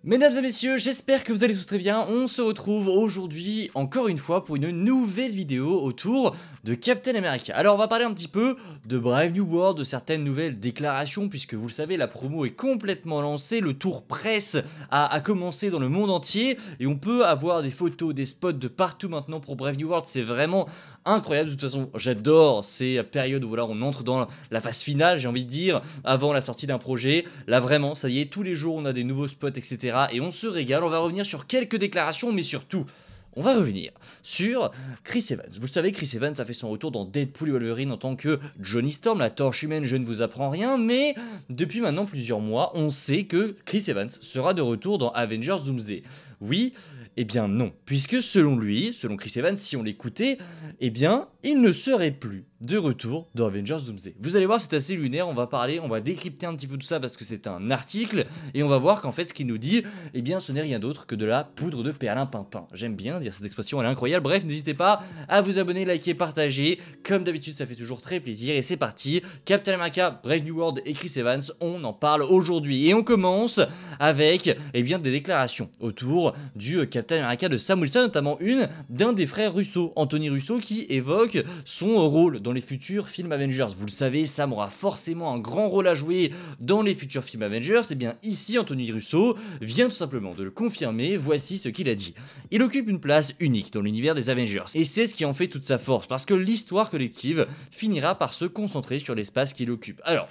Mesdames et messieurs, j'espère que vous allez tous très bien. On se retrouve aujourd'hui encore une fois pour une nouvelle vidéo autour de Captain America. Alors on va parler un petit peu de Brave New World, de certaines nouvelles déclarations, puisque vous le savez, la promo est complètement lancée, le tour presse a commencé dans le monde entier et on peut avoir des photos, des spots de partout maintenant pour Brave New World. C'est vraiment incroyable. De toute façon, j'adore ces périodes où voilà, on entre dans la phase finale, j'ai envie de dire, avant la sortie d'un projet. Là vraiment, ça y est, tous les jours on a des nouveaux spots, etc. Et on se régale. On va revenir sur quelques déclarations, mais surtout, on va revenir sur Chris Evans. Vous le savez, Chris Evans a fait son retour dans Deadpool et Wolverine en tant que Johnny Storm, la torche humaine, je ne vous apprends rien, mais depuis maintenant plusieurs mois, on sait que Chris Evans sera de retour dans Avengers Doomsday. Oui, eh bien non, puisque selon lui, selon Chris Evans, si on l'écoutait, eh bien, il ne serait plus de retour dans Avengers Doomsday. Vous allez voir, c'est assez lunaire, on va parler, on va décrypter un petit peu tout ça parce que c'est un article, et on va voir qu'en fait, ce qu'il nous dit, eh bien, ce n'est rien d'autre que de la poudre de perlimpinpin. J'aime bien dire cette expression, elle est incroyable. Bref, n'hésitez pas à vous abonner, liker, partager. Comme d'habitude, ça fait toujours très plaisir, et c'est parti. Captain America, Brave New World et Chris Evans, on en parle aujourd'hui. Et on commence avec, eh bien, des déclarations autour du Captain America de Sam Wilson, notamment une d'un des frères Russo, Anthony Russo, qui évoque son rôle dans les futurs films Avengers. Vous le savez, Sam aura forcément un grand rôle à jouer dans les futurs films Avengers. Et bien ici, Anthony Russo vient tout simplement de le confirmer. Voici ce qu'il a dit. Il occupe une place unique dans l'univers des Avengers. Et c'est ce qui en fait toute sa force, parce que l'histoire collective finira par se concentrer sur l'espace qu'il occupe. Alors,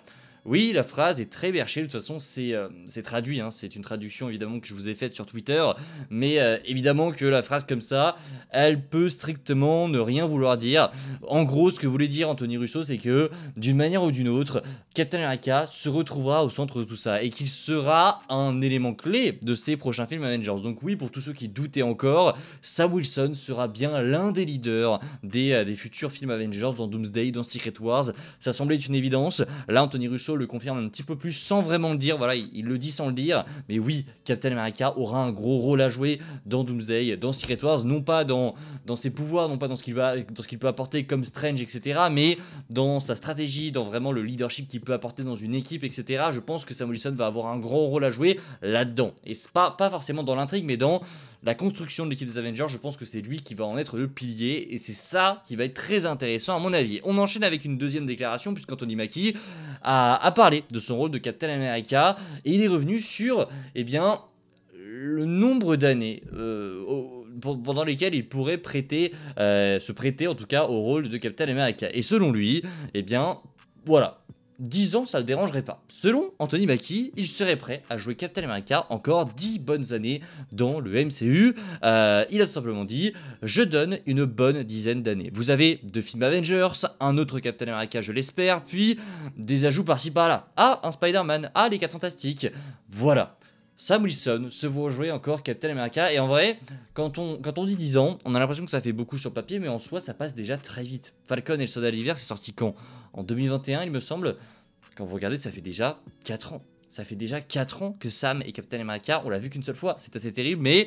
oui, la phrase est très berchée, de toute façon c'est traduit, hein. C'est une traduction évidemment que je vous ai faite sur Twitter, mais évidemment que la phrase comme ça, elle peut strictement ne rien vouloir dire. En gros, ce que voulait dire Anthony Russo, c'est que d'une manière ou d'une autre, Captain America se retrouvera au centre de tout ça, et qu'il sera un élément clé de ces prochains films Avengers. Donc oui, pour tous ceux qui doutaient encore, Sam Wilson sera bien l'un des leaders des futurs films Avengers dans Doomsday, dans Secret Wars. Ça semblait être une évidence. Là, Anthony Russo le confirme un petit peu plus sans vraiment le dire, voilà, il le dit sans le dire, mais oui, Captain America aura un gros rôle à jouer dans Doomsday, dans Secret Wars, non pas dans ses pouvoirs, non pas dans ce qu'il peut apporter comme Strange, etc., mais dans sa stratégie, dans vraiment le leadership qu'il peut apporter dans une équipe, etc. Je pense que Sam Wilson va avoir un grand rôle à jouer là-dedans, et c'est pas forcément dans l'intrigue, mais dans la construction de l'équipe des Avengers. Je pense que c'est lui qui va en être le pilier, et c'est ça qui va être très intéressant à mon avis. On enchaîne avec une deuxième déclaration, puisqu'Anthony Mackie a parlé de son rôle de Captain America, et il est revenu sur, eh bien, le nombre d'années pendant lesquelles il pourrait se prêter en tout cas au rôle de Captain America. Et selon lui, eh bien, voilà, 10 ans, ça ne le dérangerait pas. Selon Anthony Mackie, il serait prêt à jouer Captain America encore 10 bonnes années dans le MCU. Il a tout simplement dit « Je donne une bonne dizaine d'années. Vous avez 2 films Avengers, un autre Captain America, je l'espère, puis des ajouts par-ci par-là. Ah, un Spider-Man, ah, les 4 Fantastiques. Voilà. » Sam Wilson se voit jouer encore Captain America, et en vrai, quand on dit 10 ans, on a l'impression que ça fait beaucoup sur papier, mais en soi, ça passe déjà très vite. Falcon et le Soldat d'hiver, c'est sorti quand? En 2021, il me semble. Quand vous regardez, ça fait déjà 4 ans. Ça fait déjà 4 ans que Sam et Captain America, on l'a vu qu'une seule fois. C'est assez terrible, mais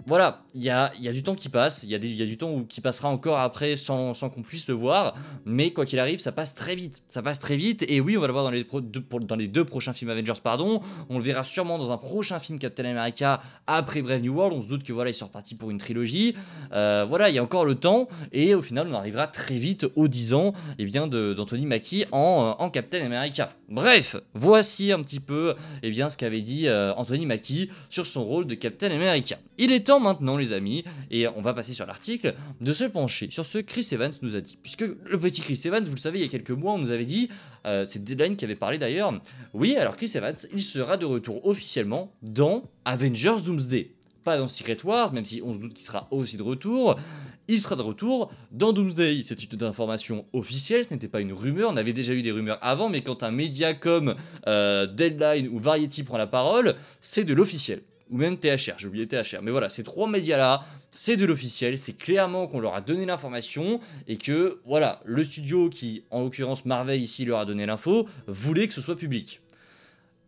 voilà, il y a du temps qui passe, il y a du temps qui passera encore après sans qu'on puisse le voir, mais quoi qu'il arrive, ça passe très vite. Ça passe très vite, et oui, on va le voir dans les 2 prochains films Avengers, pardon. On le verra sûrement dans un prochain film Captain America après Brave New World. On se doute que voilà, il sort parti pour une trilogie. Voilà, il y a encore le temps, et au final, on arrivera très vite aux 10 ans, eh bien, d'Anthony Mackie en Captain America. Bref, voici un petit peu, eh bien, ce qu'avait dit Anthony Mackie sur son rôle de Captain America. Il est temps maintenant, les amis, et on va passer sur l'article, de se pencher sur ce que Chris Evans nous a dit. Puisque le petit Chris Evans, vous le savez, il y a quelques mois, on nous avait dit, c'est Deadline qui avait parlé d'ailleurs, oui, alors Chris Evans, il sera de retour officiellement dans Avengers Doomsday. Pas dans Secret Wars, même si on se doute qu'il sera aussi de retour. Il sera de retour dans Doomsday. C'est une information officielle, ce n'était pas une rumeur. On avait déjà eu des rumeurs avant, mais quand un média comme Deadline ou Variety prend la parole, c'est de l'officiel. Ou même THR, j'ai oublié THR. Mais voilà, ces 3 médias-là, c'est de l'officiel. C'est clairement qu'on leur a donné l'information, et que, voilà, le studio qui, en l'occurrence Marvel ici, leur a donné l'info, voulait que ce soit public.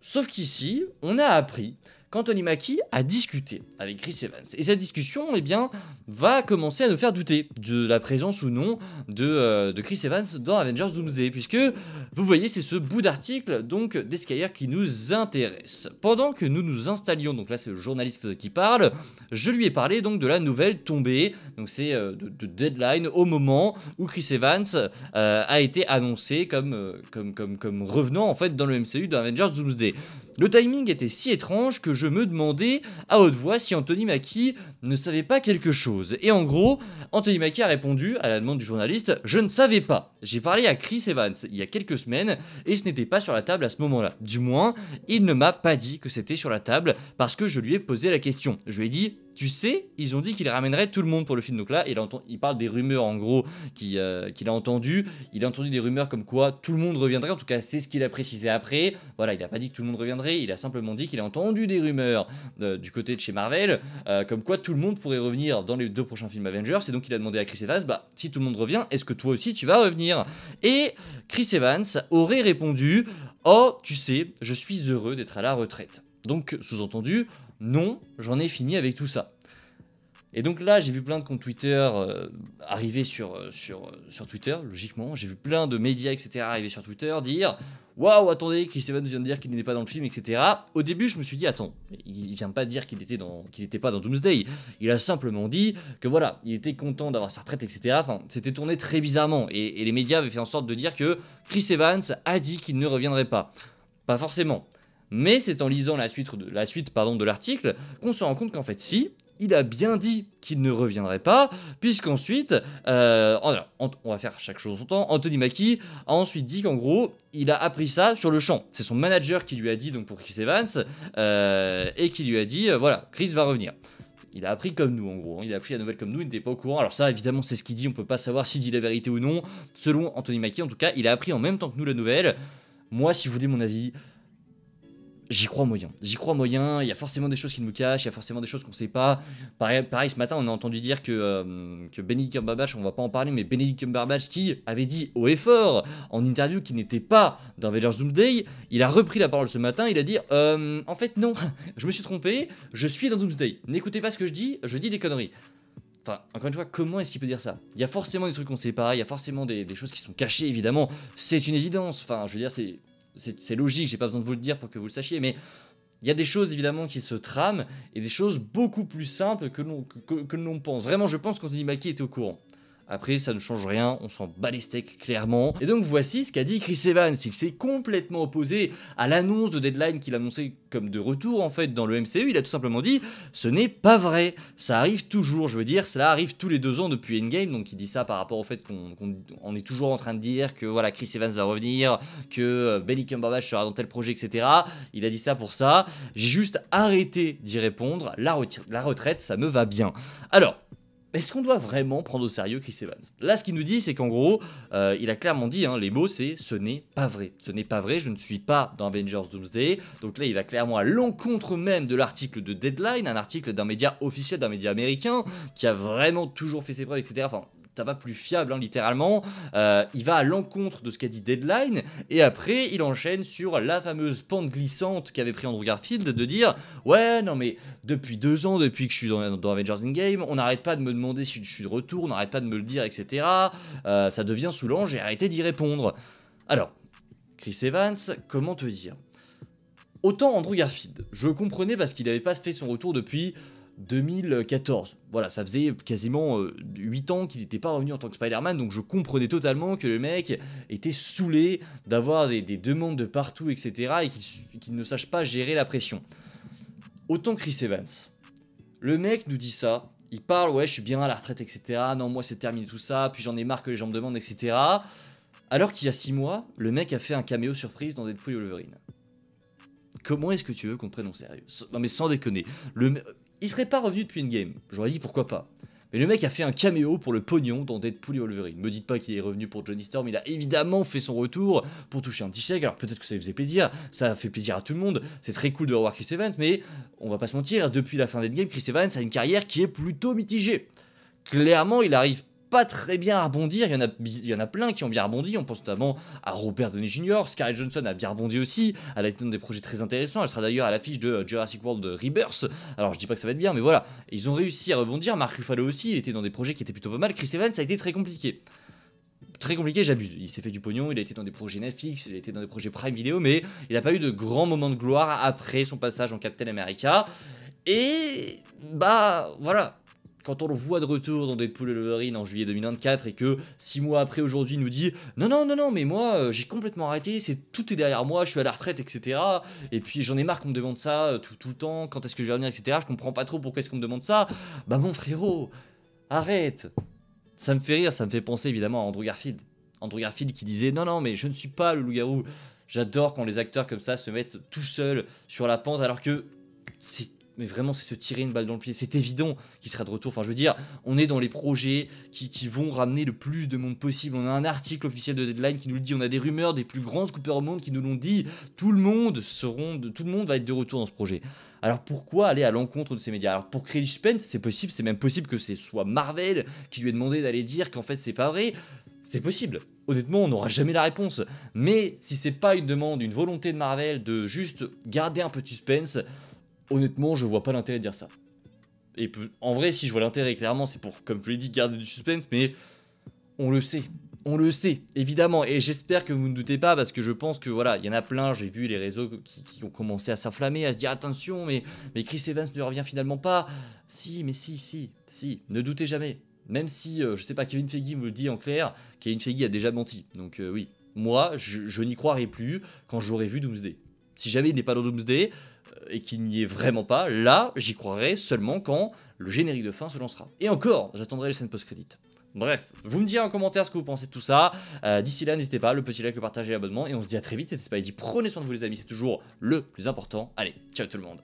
Sauf qu'ici, on a appris qu'Anthony Mackie a discuté avec Chris Evans. Et cette discussion, eh bien, va commencer à nous faire douter de la présence ou non de Chris Evans dans Avengers Doomsday, puisque, vous voyez, c'est ce bout d'article, donc, d'Esquire qui nous intéresse. Pendant que nous nous installions, donc là c'est le journaliste qui parle, je lui ai parlé donc de la nouvelle tombée, donc c'est de Deadline au moment où Chris Evans a été annoncé comme revenant en fait dans le MCU d'Avengers Doomsday. Le timing était si étrange que je me demandais à haute voix si Anthony Mackie ne savait pas quelque chose. Et en gros, Anthony Mackie a répondu à la demande du journaliste « Je ne savais pas. J'ai parlé à Chris Evans il y a quelques semaines et ce n'était pas sur la table à ce moment-là. Du moins, il ne m'a pas dit que c'était sur la table parce que je lui ai posé la question. Je lui ai dit « Tu sais, ils ont dit qu'ils ramèneraient tout le monde pour le film. » Donc là, il parle des rumeurs en gros qu'il a entendu. Il a entendu des rumeurs comme quoi tout le monde reviendrait. En tout cas, c'est ce qu'il a précisé après. Voilà, il n'a pas dit que tout le monde reviendrait. Il a simplement dit qu'il a entendu des rumeurs du côté de chez Marvel, comme quoi tout le monde pourrait revenir dans les 2 prochains films Avengers. Et donc il a demandé à Chris Evans, bah si tout le monde revient, est-ce que toi aussi tu vas revenir? Et Chris Evans aurait répondu, oh tu sais, je suis heureux d'être à la retraite. Donc sous-entendu, non, j'en ai fini avec tout ça. Et donc là, j'ai vu plein de comptes Twitter arriver sur Twitter, logiquement. J'ai vu plein de médias, etc. arriver sur Twitter, dire « Waouh, attendez, Chris Evans vient de dire qu'il n'était pas dans le film, etc. » Au début, je me suis dit « Attends, il vient pas de dire qu'il n'était pas dans Doomsday. Il a simplement dit que voilà, il était content d'avoir sa retraite, etc. » Enfin, c'était tourné très bizarrement. Et les médias avaient fait en sorte de dire que Chris Evans a dit qu'il ne reviendrait pas. Pas forcément. Mais c'est en lisant la suite de l'article qu'on se rend compte qu'en fait, si, il a bien dit qu'il ne reviendrait pas, puisqu'ensuite, on va faire chaque chose en son temps, Anthony Mackie a ensuite dit qu'en gros, il a appris ça sur le champ. C'est son manager qui lui a dit, donc pour Chris Evans, et qui lui a dit, voilà, Chris va revenir. Il a appris comme nous en gros, il a appris la nouvelle comme nous, il n'était pas au courant. Alors ça évidemment c'est ce qu'il dit, on peut pas savoir s'il dit la vérité ou non. Selon Anthony Mackie en tout cas, il a appris en même temps que nous la nouvelle. Moi si vous voulez mon avis, j'y crois moyen, il y a forcément des choses qui nous cachent, il y a forcément des choses qu'on sait pas. Pareil, ce matin, on a entendu dire que Benedict Cumberbatch, on va pas en parler, mais Benedict Cumberbatch qui avait dit haut et fort en interview qu'il n'était pas dans Avengers Doomsday, il a repris la parole ce matin, il a dit en fait non, je me suis trompé, je suis dans Doomsday, n'écoutez pas ce que je dis des conneries. Enfin, encore une fois, comment est-ce qu'il peut dire ça? Il y a forcément des trucs qu'on sait pas, il y a forcément des choses qui sont cachées, évidemment, c'est une évidence, enfin, je veux dire, c'est logique, j'ai pas besoin de vous le dire pour que vous le sachiez, mais il y a des choses évidemment qui se trament et des choses beaucoup plus simples que l'on pense. Vraiment, je pense qu'Anthony Mackie était au courant. Après, ça ne change rien, on s'en bat les steaks clairement. Et donc voici ce qu'a dit Chris Evans. Il s'est complètement opposé à l'annonce de Deadline qu'il annonçait comme de retour en fait dans le MCU. Il a tout simplement dit « Ce n'est pas vrai, ça arrive toujours, je veux dire, ça arrive tous les 2 ans depuis Endgame. » Donc il dit ça par rapport au fait qu'on est toujours en train de dire que voilà, Chris Evans va revenir, que Benedict Cumberbatch sera dans tel projet, etc. Il a dit ça pour ça. J'ai juste arrêté d'y répondre. La retraite, ça me va bien. Alors, est-ce qu'on doit vraiment prendre au sérieux Chris Evans? Là, ce qu'il nous dit, c'est qu'en gros, il a clairement dit, les mots, c'est « ce n'est pas vrai ». Ce n'est pas vrai, je ne suis pas dans Avengers Doomsday. Donc là, il va clairement à l'encontre même de l'article de Deadline, un article d'un média officiel, d'un média américain, qui a vraiment toujours fait ses preuves, etc. Enfin, t'as pas plus fiable, littéralement. Il va à l'encontre de ce qu'a dit Deadline, et après, il enchaîne sur la fameuse pente glissante qu'avait pris Andrew Garfield, de dire « Ouais, non mais, depuis 2 ans, depuis que je suis dans Avengers Endgame, on n'arrête pas de me demander si je suis de retour, on n'arrête pas de me le dire, etc. Ça devient saoulant, j'ai arrêté d'y répondre. » Alors, Chris Evans, comment te dire? Autant Andrew Garfield, je comprenais parce qu'il n'avait pas fait son retour depuis 2014. Voilà, ça faisait quasiment 8 ans qu'il n'était pas revenu en tant que Spider-Man, donc je comprenais totalement que le mec était saoulé d'avoir des demandes de partout, etc. et qu'il ne sache pas gérer la pression. Autant Chris Evans. Le mec nous dit ça, il parle, ouais, je suis bien à la retraite, etc. Non, moi c'est terminé tout ça, puis j'en ai marre que les gens me demandent, etc. Alors qu'il y a 6 mois, le mec a fait un caméo surprise dans Deadpool et Wolverine. Comment est-ce que tu veux qu'on te prenne au sérieux? Non mais sans déconner. Il serait pas revenu depuis Endgame, j'aurais dit pourquoi pas. Mais le mec a fait un caméo pour le pognon dans Deadpool et Wolverine. Me dites pas qu'il est revenu pour Johnny Storm, il a évidemment fait son retour pour toucher un petit chèque. Alors peut-être que ça lui faisait plaisir, ça a fait plaisir à tout le monde, c'est très cool de revoir Chris Evans, mais on va pas se mentir, depuis la fin d'Endgame, Chris Evans a une carrière qui est plutôt mitigée. Clairement, il arrive pas très bien à rebondir, il y en a plein qui ont bien rebondi, on pense notamment à Robert Downey Jr., Scarlett Johansson a bien rebondi aussi, elle a été dans des projets très intéressants, elle sera d'ailleurs à l'affiche de Jurassic World Rebirth, alors je dis pas que ça va être bien, mais voilà, ils ont réussi à rebondir, Mark Ruffalo aussi, il était dans des projets qui étaient plutôt pas mal, Chris Evans ça a été très compliqué. Très compliqué, j'abuse. Il s'est fait du pognon, il a été dans des projets Netflix, il a été dans des projets Prime Video, mais il n'a pas eu de grands moments de gloire après son passage en Captain America. Et bah voilà, quand on le voit de retour dans Deadpool et Wolverine en juillet 2024 et que 6 mois après aujourd'hui il nous dit non non non non mais moi j'ai complètement arrêté, tout est derrière moi, je suis à la retraite etc. Et puis j'en ai marre qu'on me demande ça tout le temps, quand est-ce que je vais revenir etc. Je comprends pas trop pourquoi est-ce qu'on me demande ça. Bah mon frérot, arrête. Ça me fait rire, ça me fait penser évidemment à Andrew Garfield. Andrew Garfield qui disait non non mais je ne suis pas le loup-garou. J'adore quand les acteurs comme ça se mettent tout seuls sur la pente alors que mais vraiment c'est se tirer une balle dans le pied. C'est évident qu'il sera de retour. Enfin je veux dire, on est dans les projets qui vont ramener le plus de monde possible. On a un article officiel de Deadline qui nous le dit. On a des rumeurs des plus grands scoopers au monde qui nous l'ont dit. Tout le monde va être de retour dans ce projet. Alors pourquoi aller à l'encontre de ces médias? Alors pour créer du suspense, c'est possible, c'est même possible que ce soit Marvel qui lui ait demandé d'aller dire qu'en fait c'est pas vrai. C'est possible. Honnêtement, on n'aura jamais la réponse. Mais si c'est pas une demande, une volonté de Marvel de juste garder un peu de suspense, honnêtement, je vois pas l'intérêt de dire ça. Et en vrai, si je vois l'intérêt, clairement, c'est pour, comme je l'ai dit, garder du suspense, mais on le sait. On le sait, évidemment, et j'espère que vous ne doutez pas, parce que je pense que voilà, il y en a plein, j'ai vu les réseaux qui ont commencé à s'inflammer, à se dire attention, mais Chris Evans ne revient finalement pas. Si, mais si, ne doutez jamais. Même si, je sais pas, Kevin Feige me le dit en clair, Kevin Feige a déjà menti. Donc oui, moi, je n'y croirai plus quand j'aurai vu Doomsday. Si jamais il n'est pas dans Doomsday, et qu'il n'y est vraiment pas, là, j'y croirai seulement quand le générique de fin se lancera. Et encore, j'attendrai les scènes post-crédit. Bref, vous me direz en commentaire ce que vous pensez de tout ça. D'ici là, n'hésitez pas, le petit like, le partage et l'abonnement. Et on se dit à très vite, c'était Spidey. Prenez soin de vous les amis, c'est toujours le plus important. Allez, ciao tout le monde.